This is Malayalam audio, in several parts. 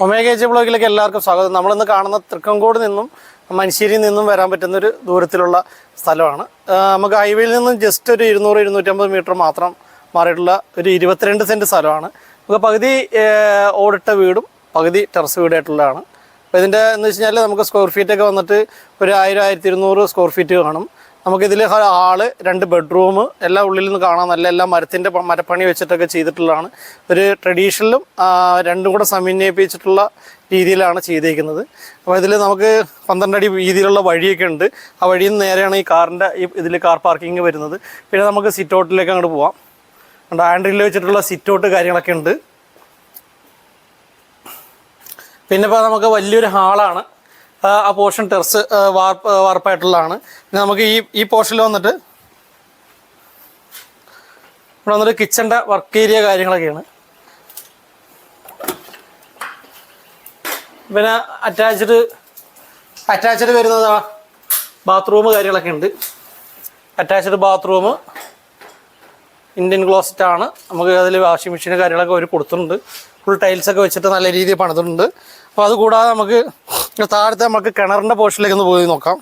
ഒമേഗ എച്ച് ബ്ലോഗിലേക്ക് എല്ലാവർക്കും സ്വാഗതം. നമ്മളിന്ന് കാണുന്ന തൃക്കങ്കോട് നിന്നും മഞ്ചേരിയിൽ നിന്നും വരാൻ പറ്റുന്നൊരു ദൂരത്തിലുള്ള സ്ഥലമാണ്. നമുക്ക് ഹൈവേയിൽ നിന്നും ജസ്റ്റ് ഒരു 200-250 മീറ്റർ മാത്രം മാറിയിട്ടുള്ള ഒരു 22 സെൻറ്റ് സ്ഥലമാണ്. നമുക്ക് പകുതി ഓടിട്ട വീടും പകുതി ടെറസ് വീടായിട്ടുള്ളതാണ്. അപ്പോൾ ഇതിൻ്റെ എന്ന് വെച്ച് കഴിഞ്ഞാൽ നമുക്ക് സ്ക്വയർ ഫീറ്റൊക്കെ വന്നിട്ട് ഒരു 1000-1200 സ്ക്വയർ ഫീറ്റ് കാണും. നമുക്കിതിൽ ഹാള്, 2 ബെഡ്റൂം എല്ലാം ഉള്ളിൽ നിന്ന് കാണാം. എല്ലാം മരത്തിൻ്റെ മരപ്പണി വെച്ചിട്ടൊക്കെ ചെയ്തിട്ടുള്ളതാണ്. ഒരു ട്രഡീഷണലും രണ്ടും കൂടെ സമന്വയിപ്പിച്ചിട്ടുള്ള രീതിയിലാണ് ചെയ്തേക്കുന്നത്. അപ്പോൾ ഇതിൽ നമുക്ക് 12 അടി വീതിയിലുള്ള വഴിയൊക്കെ ഉണ്ട്. ആ വഴിയിൽ നിന്ന് നേരെയാണ് ഈ കാറിൻ്റെ ഇതിൽ കാർ പാർക്കിങ് വരുന്നത്. പിന്നെ നമുക്ക് സിറ്റ് ഔട്ടിലേക്ക് അങ്ങോട്ട് പോവാം. ആൻഡ്രിൽ വെച്ചിട്ടുള്ള സിറ്റ് ഔട്ട് കാര്യങ്ങളൊക്കെ ഉണ്ട്. പിന്നെ ഇപ്പോൾ നമുക്ക് വലിയൊരു ഹാളാണ്. ആ പോർഷൻ ടെറസ് വാർപ്പായിട്ടുള്ളതാണ്. പിന്നെ നമുക്ക് ഈ പോർഷനിൽ വന്നിട്ട് ഇവിടെ വന്നിട്ട് കിച്ചൻ്റെ വർക്ക് ഏരിയ കാര്യങ്ങളൊക്കെയാണ്. പിന്നെ അറ്റാച്ച്ഡ് വരുന്നത് ബാത്റൂം കാര്യങ്ങളൊക്കെ ഉണ്ട്. അറ്റാച്ച്ഡ് ബാത്റൂം, ഇന്ത്യൻ ക്ലോസറ്റാണ്. നമുക്ക് അതിൽ വാഷിംഗ് മെഷീൻ കാര്യങ്ങളൊക്കെ അവർ കൊടുത്തിട്ടുണ്ട്. ഫുൾ ടൈൽസൊക്കെ വെച്ചിട്ട് നല്ല രീതിയിൽ പണിതിട്ടുണ്ട്. അപ്പോൾ അതുകൂടാതെ നമുക്ക് താഴത്തെ നമുക്ക് കിണറിൻ്റെ പോർഷനിലേക്ക് ഒന്ന് പോയി നോക്കാം.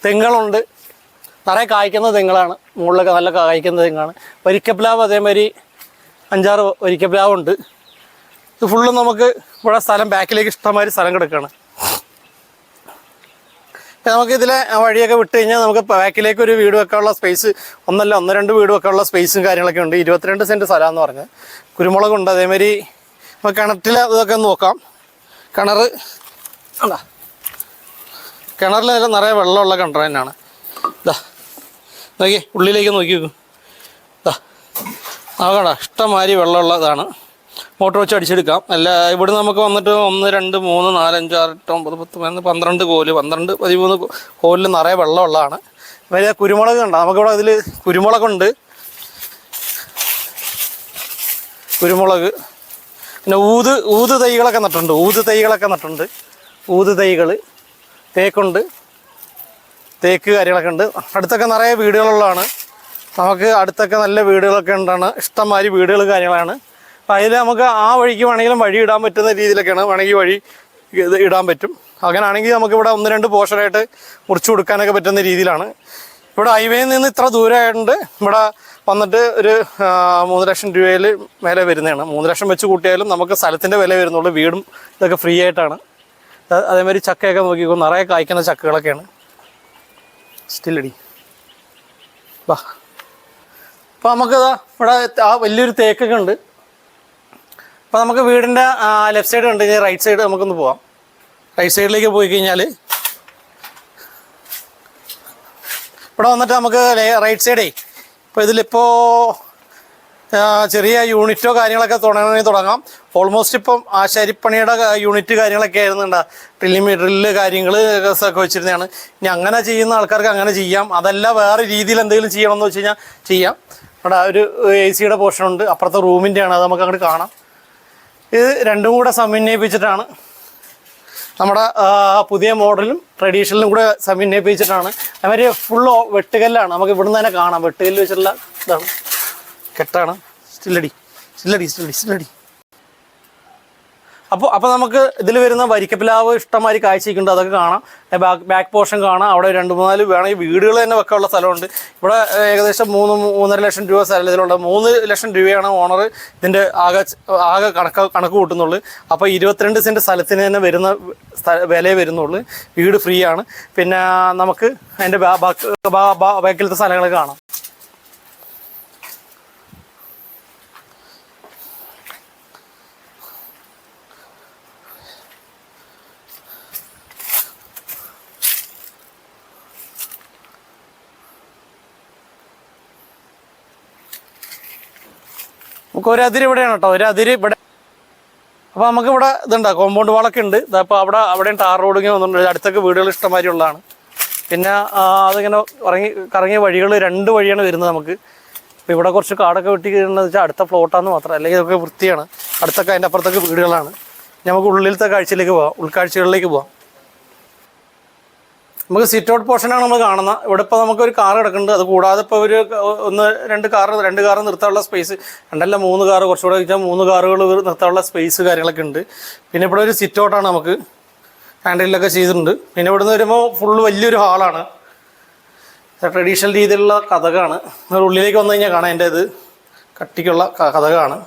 തെങ്ങുകളുണ്ട്, നിറയെ കായ്ക്കുന്ന തെങ്ങുകളാണ്. മുകളിലൊക്കെ നല്ല കായ്ക്കുന്ന തെങ്ങാണ്. വരിക്കപ്ലാവ് അതേമാതിരി 5-6 വരിക്കപ്ലാവുണ്ട്. ഇത് ഫുള്ളും നമുക്ക് ഇവിടെ സ്ഥലം ബാക്കിലേക്ക് ഇഷ്ടംമാതിരി സ്ഥലം കിടക്കുകയാണ്. നമുക്ക് ഇതിലെ വഴിയൊക്കെ വിട്ട് കഴിഞ്ഞാൽ നമുക്ക് ബാക്കിലേക്ക് ഒരു വീട് വെക്കാനുള്ള സ്പേസ്, 1-2 വീട് വെക്കാനുള്ള സ്പേസും കാര്യങ്ങളൊക്കെ ഉണ്ട്. 22 സെൻറ്റ് സ്ഥലമെന്ന് പറഞ്ഞ് കുരുമുളകുണ്ട്. അതേമാതിരി നമുക്ക് കിണറ്റിൽ ഇതൊക്കെ ഒന്ന് നോക്കാം. കിണറിൽ നിറയെ വെള്ളമുള്ള കിണർ തന്നെയാണ്. ഇതാ നോക്കി, ഉള്ളിലേക്ക് നോക്കി നോക്കൂ. നോക്കണ്ട, ഇഷ്ടംമാതിരി വെള്ളമുള്ളതാണ്. മോട്ടർ വെച്ച് അടിച്ചെടുക്കാം. ഇവിടെ നമുക്ക് വന്നിട്ട് 1, 2, 3, 4, 5, 6, 8, 9, 10, 12 കോല്, 12, 13 കോലിൽ നിറയെ വെള്ളമുള്ളതാണ്. വലിയ കുരുമുളക് കണ്ടോ? നമുക്കിവിടെ ഇതിൽ കുരുമുളകുണ്ട്. കുരുമുളക്, പിന്നെ ഊത് തൈകളൊക്കെ നട്ടിട്ടുണ്ട്. ഊത് തൈകൾ, തേക്കുണ്ട്, തേക്ക് കാര്യങ്ങളൊക്കെ ഉണ്ട്. അടുത്തൊക്കെ നിറയെ വീടുകളുള്ളതാണ്. നമുക്ക് അടുത്തൊക്കെ നല്ല വീടുകളൊക്കെ ഉണ്ടാണ്. ഇഷ്ടംമാതിരി വീടുകൾ കാര്യങ്ങളാണ്. അപ്പം അതിൽ നമുക്ക് ആ വഴിക്ക് വേണമെങ്കിലും വഴി ഇടാൻ പറ്റുന്ന രീതിയിലൊക്കെയാണ്. വേണമെങ്കിൽ വഴി ഇത് ഇടാൻ പറ്റും. അങ്ങനെയാണെങ്കിൽ നമുക്കിവിടെ 1-2 പോർഷനായിട്ട് മുറിച്ചു കൊടുക്കാനൊക്കെ പറ്റുന്ന രീതിയിലാണ്. ഇവിടെ ഹൈവേയിൽ നിന്ന് ഇത്ര ദൂരമായിട്ടുണ്ട്. ഇവിടെ വന്നിട്ട് ഒരു 3 ലക്ഷം രൂപയിൽ മേലെ വരുന്നതാണ്. 3 ലക്ഷം വെച്ച് കൂട്ടിയാലും നമുക്ക് സ്ഥലത്തിൻ്റെ വില വരുന്നുള്ളൂ. വീടും ഇതൊക്കെ ഫ്രീ ആയിട്ടാണ്. അതേമാതിരി ചക്കയൊക്കെ നോക്കിക്കോ, നിറയെ കായ്ക്കുന്ന ചക്കകളൊക്കെയാണ്. സ്റ്റില്ലടി വാ. അപ്പോൾ നമുക്കിതാ ഇവിടെ വലിയൊരു തേക്കൊക്കെ ഉണ്ട്. അപ്പോൾ നമുക്ക് വീടിൻ്റെ ലെഫ്റ്റ് സൈഡ് ഉണ്ട്, റൈറ്റ് സൈഡ് നമുക്കൊന്ന് പോവാം. റൈറ്റ് സൈഡിലേക്ക് പോയി കഴിഞ്ഞാൽ ഇവിടെ വന്നിട്ട് നമുക്ക് റൈറ്റ് സൈഡേ ഇപ്പോൾ ഇതിലിപ്പോൾ ചെറിയ യൂണിറ്റോ കാര്യങ്ങളൊക്കെ തുടങ്ങാം. ഓൾമോസ്റ്റ് ഇപ്പം ആശാരിപ്പണിയുടെ യൂണിറ്റ് കാര്യങ്ങളൊക്കെ ആയിരുന്നുണ്ട്. ഡ്രില്ല് കാര്യങ്ങൾ ഒക്കെ വെച്ചിരുന്നതാണ്. ഇനി അങ്ങനെ ചെയ്യുന്ന ആൾക്കാർക്ക് അങ്ങനെ ചെയ്യാം. അതല്ല വേറെ രീതിയിൽ എന്തെങ്കിലും ചെയ്യണമെന്ന് വെച്ച് കഴിഞ്ഞാൽ ചെയ്യാം. ഇവിടെ ഒരു AC-യുടെ പോർഷനുണ്ട്. അപ്പുറത്തെ റൂമിൻ്റെയാണ്, അത് നമുക്ക് അങ്ങോട്ട് കാണാം. ഇത് രണ്ടും കൂടെ സമന്വയിപ്പിച്ചിട്ടാണ് നമ്മുടെ പുതിയ മോഡലും ട്രഡീഷണലും കൂടെ സമന്വയിപ്പിച്ചിട്ടാണ്. അവര് ഫുള്ള് വെട്ടുകല്ലാണ്. നമുക്ക് ഇവിടുന്ന് തന്നെ കാണാം. വെട്ടുകല്ല് വെച്ചിട്ടുള്ള ഇതാണ്, കെട്ടാണ്. സ്റ്റില്ലടി. അപ്പോൾ നമുക്ക് ഇതിൽ വരുന്ന വരിക്കപ്ലാവ് ഇഷ്ടംമാതിരി കാഴ്ചയ്ക്കുണ്ട്. അതൊക്കെ കാണാം. ബാക്ക് പോർഷൻ കാണാം. അവിടെ 2-4 വേണമെങ്കിൽ വീടുകൾ തന്നെ വെക്കാനുള്ള സ്ഥലമുണ്ട്. ഇവിടെ ഏകദേശം 3-3.5 ലക്ഷം രൂപ സ്ഥലം ഇതിലുണ്ട്. 3 ലക്ഷം രൂപയാണ് ഓണർ ഇതിൻ്റെ ആകെ കണക്ക് കൂട്ടുന്നുള്ളൂ. അപ്പോൾ 22 സെൻറ്റ് സ്ഥലത്തിന് തന്നെ വരുന്ന വിലയെ വരുന്നുള്ളൂ. വീട് ഫ്രീ ആണ്. പിന്നെ നമുക്ക് അതിൻ്റെ ബാക്കിലത്തെ സ്ഥലങ്ങൾ കാണാം. നമുക്ക് ഒരതിര് ഇവിടെയാണ് കേട്ടോ, ഒരതിര് ഇവിടെ. അപ്പോൾ നമുക്കിവിടെ ഇതുണ്ട്, കോമ്പൗണ്ട് വാളൊക്കെ ഉണ്ട്. അപ്പോൾ അവിടെയും ടാർ റോഡിങ്ങനെ വന്നിട്ടുണ്ട്. അടുത്തൊക്കെ വീടുകൾ ഇഷ്ടംമാതിരി ഉള്ളതാണ്. പിന്നെ അതിങ്ങനെ കറങ്ങിയ വഴികൾ 2 വഴിയാണ് വരുന്നത് നമുക്ക്. അപ്പോൾ ഇവിടെ കുറച്ച് കാടൊക്കെ വെട്ടി കഴിഞ്ഞാൽ വെച്ചാൽ അടുത്ത ഫ്ലോട്ടാന്ന് മാത്രം, അല്ലെങ്കിൽ ഇതൊക്കെ വൃത്തിയാണ്. അടുത്തൊക്കെ അതിൻ്റെ അപ്പുറത്തൊക്കെ വീടുകളാണ്. നമുക്ക് ഉള്ളിലത്തെ കാഴ്ചയിലേക്ക് പോവാം, ഉൾക്കാഴ്ചകളിലേക്ക് പോവാം. നമുക്ക് സിറ്റ് ഔട്ട് പോർഷനാണ് നമ്മൾ കാണുന്നത്. ഇവിടെ ഇപ്പോൾ നമുക്കൊരു കാർ കിടക്കുന്നുണ്ട്. അത് കൂടാതെ ഇപ്പോൾ ഒരു രണ്ട് കാർ നിർത്താനുള്ള സ്പേസ്, 2 3 കാർ, കുറച്ചുകൂടെ വെച്ചാൽ 3 കാറുകൾ നിർത്താനുള്ള സ്പേസ് കാര്യങ്ങളൊക്കെ ഉണ്ട്. പിന്നെ ഇവിടെ ഒരു സിറ്റ് ഔട്ടാണ് നമുക്ക് ഹാൻഡിലൊക്കെ ചെയ്തിട്ടുണ്ട്. പിന്നെ ഇവിടുന്ന് വരുമ്പോൾ ഫുള്ള് വലിയൊരു ഹാളാണ്. ട്രഡീഷണൽ രീതിയിലുള്ള കഥകാണ്. ഉള്ളിലേക്ക് വന്നു കഴിഞ്ഞാൽ കാണാം. എൻ്റെ ഇത് കട്ടിക്കുള്ള കഥകാണ്.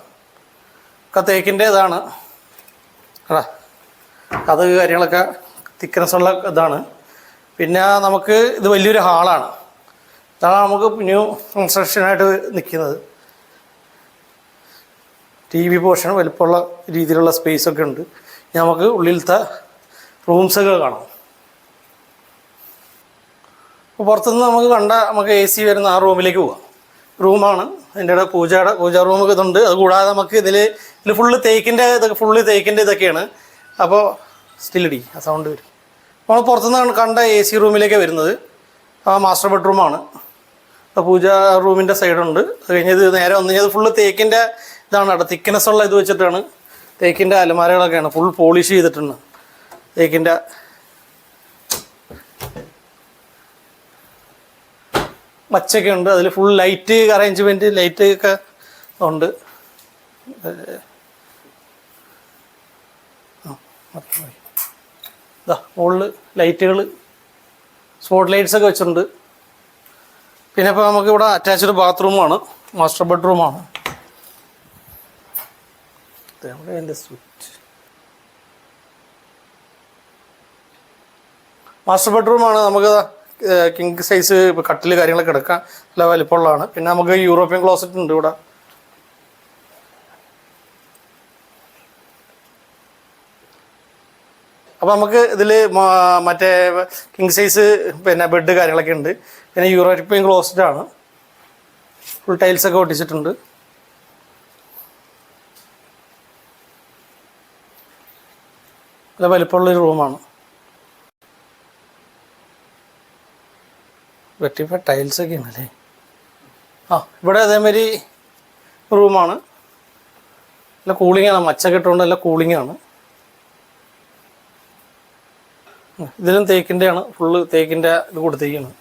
ഒക്കെ തേക്കിൻ്റെ ഇതാണ്. അതാ കഥക് കാര്യങ്ങളൊക്കെ തിക്നെസ്സുള്ള ഇതാണ്. പിന്നെ നമുക്ക് ഇത് വലിയൊരു ഹാളാണ്. ഇതാണ് നമുക്ക് ന്യൂ കൺസ്ട്രക്ഷനായിട്ട് നിൽക്കുന്നത്. TV പോർഷൻ വലുപ്പമുള്ള രീതിയിലുള്ള സ്പേസൊക്കെ ഉണ്ട്. നമുക്ക് ഉള്ളിലത്തെ റൂംസൊക്കെ കാണാം. അപ്പോൾ പുറത്തുനിന്ന് നമുക്ക് AC വരുന്ന ആ റൂമിലേക്ക് പോകാം. റൂമാണ്. അതിൻ്റെ ഇടയിൽ പൂജാ റൂമൊക്കെ ഇതുണ്ട്. അതുകൂടാതെ നമുക്ക് ഇതിൽ ഫുള്ള് തേക്കിൻ്റെ ഇതൊക്കെയാണ്. അപ്പോൾ സ്റ്റില്ലടി ആ സൗണ്ട് വരും. നമ്മൾ പുറത്തുനിന്ന് കണ്ട AC റൂമിലേക്ക് വരുന്നത് ആ മാസ്റ്റർ ബെഡ്റൂമാണ്. പൂജാ റൂമിൻ്റെ സൈഡുണ്ട്. അത് കഴിഞ്ഞത് നേരെ വന്നു കഴിഞ്ഞാൽ ഫുള്ള് തേക്കിൻ്റെ ഇതാണ്. അവിടെ തിക്നെസ്സുള്ള ഇത് വെച്ചിട്ടാണ്. തേക്കിൻ്റെ അലമാരകളൊക്കെയാണ്. ഫുൾ പോളിഷ് ചെയ്തിട്ടുണ്ട്. തേക്കിൻ്റെ മച്ചൊക്കെ ഉണ്ട്. അതിൽ ഫുൾ ലൈറ്റ് അറേഞ്ച്മെൻറ്റ്, ലൈറ്റ് ഒക്കെ ഉണ്ട്. ഇതാ മുകളിൽ ലൈറ്റുകൾ, സ്പോട്ട് ലൈറ്റ്സ് ഒക്കെ വെച്ചിട്ടുണ്ട്. പിന്നെ ഇപ്പോൾ നമുക്കിവിടെ അറ്റാച്ച്ഡ് ബാത്റൂമാണ്, മാസ്റ്റർ ബെഡ്റൂമാണ്. എൻ്റെ സ്വിച്ച് മാസ്റ്റർ ബെഡ്റൂമാണ്. നമുക്ക് കിങ് സൈസ് ഇപ്പോൾ കട്ടിൽ കാര്യങ്ങളൊക്കെ എടുക്കാം. നല്ല വലിപ്പമുള്ളതാണ്. പിന്നെ നമുക്ക് യൂറോപ്യൻ ക്ലോസറ്റ് ഉണ്ട് ഇവിടെ. അപ്പോൾ നമുക്ക് ഇതിൽ മറ്റേ കിങ് സൈസ് പിന്നെ ബെഡ് കാര്യങ്ങളൊക്കെ ഉണ്ട്. പിന്നെ യൂറോപ്യൻ ക്ലോസറ്റ് ആണ്. ഫുൾ ടൈൽസൊക്കെ ഒട്ടിച്ചിട്ടുണ്ട്. നല്ല വലിപ്പമുള്ളൊരു റൂമാണ്. വെട്ടിപ്പോൾ ടൈൽസൊക്കെ ഉണ്ടല്ലേ. ഇവിടെ അതേമാതിരി റൂമാണ്. നല്ല കൂളിങ്ങാണ്. മച്ചൊക്കെ ഇട്ടുകൊണ്ട് നല്ല കൂളിങ്ങാണ്. ഇതിലും തേക്കിൻ്റെയാണ്. ഫുള്ള് തേക്കിൻ്റെ ഇത് കൊടുത്തിരിക്കുന്നത്.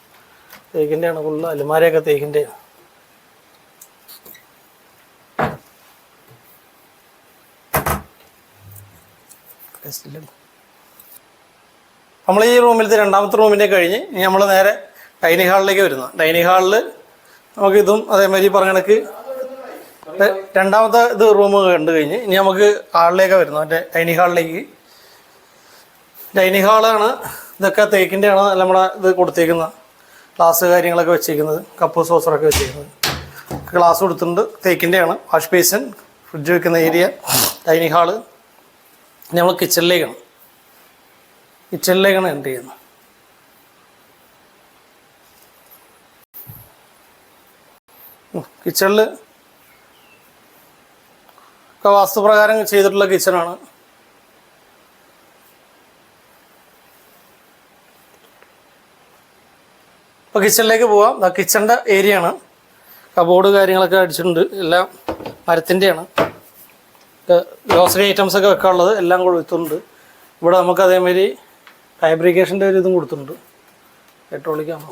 തേക്കിൻ്റെയാണ് ഫുള്ള്. അലമാരയൊക്കെ തേക്കിൻ്റെയാണ്. നമ്മൾ ഈ റൂമിലത്തെ രണ്ടാമത്തെ റൂമിൻ്റെ കഴിഞ്ഞ് ഇനി നമ്മൾ നേരെ ഡൈനിങ് ഹാളിലേക്ക് വരുന്നു. ഡൈനിങ് ഹാളിൽ നമുക്ക് ഇതും അതേമാതിരി പറഞ്ഞ കണക്ക് രണ്ടാമത്തെ ഇത് റൂം കണ്ടു കഴിഞ്ഞ് ഇനി നമുക്ക് ഹാളിലേക്ക് വരുന്നു. മറ്റേ ഡൈനിങ് ഹാളിലേക്ക്. ഡൈനിങ് ഹാളാണ്. ഇതൊക്കെ തേക്കിൻ്റെയാണ്. നമ്മുടെ ഇത് കൊടുത്തേക്കുന്ന ഗ്ലാസ് കാര്യങ്ങളൊക്കെ വെച്ചേക്കുന്നത്. കപ്പ് സോസറൊക്കെ വെച്ചേക്കുന്നത്. ഗ്ലാസ് കൊടുത്തിട്ടുണ്ട്. തേക്കിൻ്റെയാണ്. വാഷ് ബേസിൻ, ഫ്രിഡ്ജ് വെക്കുന്ന ഏരിയ, ഡൈനിങ് ഹാള്. നമ്മൾ കിച്ചണിലേക്കാണ് എൻ്റർ ചെയ്യുന്നത്. കിച്ചണിൽ ഒക്കെ വാസ്തുപ്രകാരം ചെയ്തിട്ടുള്ള കിച്ചണാണ്. ഇപ്പോൾ കിച്ചണിലേക്ക് പോവാം. കിച്ചണിൻ്റെ ഏരിയ ആണ്. കബോർഡ് കാര്യങ്ങളൊക്കെ അടിച്ചിട്ടുണ്ട്. എല്ലാം മരത്തിൻ്റെയാണ്. ഗ്രോസറി ഐറ്റംസൊക്കെ വെക്കാനുള്ളത് എല്ലാം കൊടുത്തിട്ടുണ്ട്. ഇവിടെ നമുക്ക് അതേമാതിരി ഫാബ്രിക്കേഷൻ്റെ ഒരു ഇതും കൊടുത്തിട്ടുണ്ട്. പെട്രോളിക്കാണ്.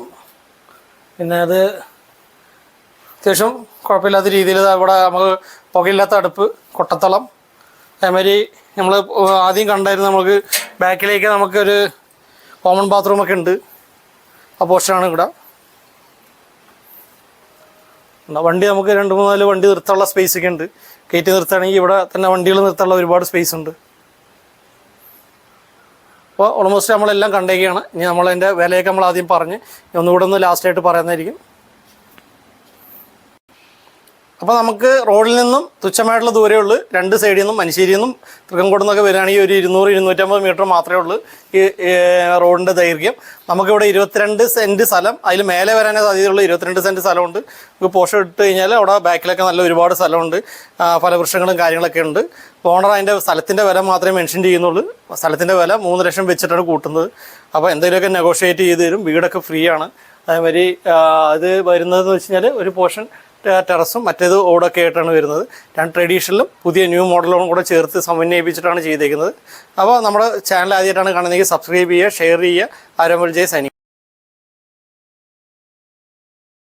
പിന്നെ അത് അത്യാവശ്യം കുഴപ്പമില്ലാത്ത രീതിയിൽ ഇവിടെ നമുക്ക് പുകയില്ലാത്ത അടുപ്പ്, കൊട്ടത്തളം. അതേമാതിരി നമ്മൾ ആദ്യം കണ്ടായിരുന്നു നമുക്ക് ബാക്കിലേക്ക് നമുക്കൊരു കോമൺ ബാത്റൂമൊക്കെ ഉണ്ട്. ആ പോർഷനാണ് ഇവിടെ. വണ്ടി നമുക്ക് 2 3 4 വണ്ടി നിർത്താനുള്ള സ്പേസൊക്കെ ഉണ്ട്. കയറ്റി നിർത്തുകയാണെങ്കിൽ ഇവിടെ തന്നെ വണ്ടികൾ നിർത്താനുള്ള ഒരുപാട് സ്പേസ് ഉണ്ട്. അപ്പോൾ ഓൾമോസ്റ്റ് നമ്മളെല്ലാം കണ്ടേക്കുകയാണ്. ഇനി നമ്മളതിൻ്റെ വിലയൊക്കെ നമ്മൾ ആദ്യം പറഞ്ഞ് ഒന്നുകൂടെ ഒന്ന് ലാസ്റ്റായിട്ട് പറയുന്നതായിരിക്കും. അപ്പോൾ നമുക്ക് റോഡിൽ നിന്നും തുച്ഛമായിട്ടുള്ള ദൂരമേ ഉള്ളൂ. 2 സൈഡിൽ നിന്നും മനുഷ്യരിൽ നിന്നും തൃക്കംകോട് നിന്നൊക്കെ വരികയാണെങ്കിൽ ഒരു 200-250 മീറ്റർ മാത്രമേ ഉള്ളൂ ഈ റോഡിൻ്റെ ദൈർഘ്യം. നമുക്കിവിടെ 22 സെൻറ്റ് സ്ഥലം, അതിൽ മേലെ വരാനേ സാധ്യതയുള്ളൂ. 22 സെൻറ്റ് സ്ഥലമുണ്ട്. നമുക്ക് പോഷൻ ഇട്ട് കഴിഞ്ഞാൽ അവിടെ ബാക്കിലൊക്കെ നല്ല ഒരുപാട് സ്ഥലമുണ്ട്. ഫലവൃക്ഷങ്ങളും കാര്യങ്ങളൊക്കെ ഉണ്ട്. ഓണർ അതിൻ്റെ സ്ഥലത്തിൻ്റെ വില മാത്രമേ മെൻഷൻ ചെയ്യുന്നുള്ളൂ. സ്ഥലത്തിൻ്റെ വില 3 ലക്ഷം വെച്ചിട്ടാണ് കൂട്ടുന്നത്. അപ്പോൾ എന്തെങ്കിലുമൊക്കെ നെഗോഷിയേറ്റ് ചെയ്ത് തരും. വീടൊക്കെ ഫ്രീ ആണ്. അതേമാതിരി ഇത് വരുന്നതെന്ന് വെച്ച് കഴിഞ്ഞാൽ ഒരു പോർഷൻ ടെറസും മറ്റേത് ഓടൊക്കെ ആയിട്ടാണ് വരുന്നത്. ട്രഡീഷണലും പുതിയ ന്യൂ മോഡലും കൂടെ ചേർത്ത് സമന്വയിപ്പിച്ചിട്ടാണ് ചെയ്തേക്കുന്നത്. അപ്പോൾ നമ്മുടെ ചാനൽ ആദ്യമായിട്ടാണ് കാണുന്നതെങ്കിൽ സബ്സ്ക്രൈബ് ചെയ്യുക, ഷെയർ ചെയ്യുക. ആരോമൽ ജെ സൈനിങ്.